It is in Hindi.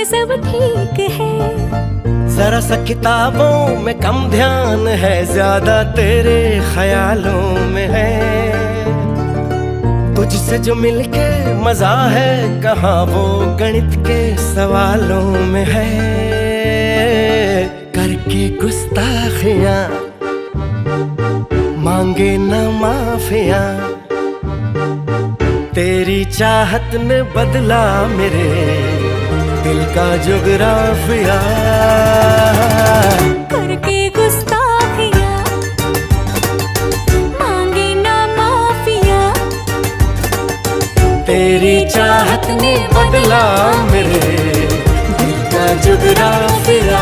सब ठीक है। जरा सा किताबों में कम ध्यान है, ज्यादा तेरे ख्यालों में है। तुझसे जो मिलके मजा है, कहाँ वो गणित के सवालों में है। करके गुस्ताखियां मांगे न माफियां, तेरी चाहत ने बदला मेरे दिल का जुगराफिया। करके गुस्ताखियां मांगे ना माफिया, तेरी चाहत ने बदला मेरे दिल का जुगराफिया।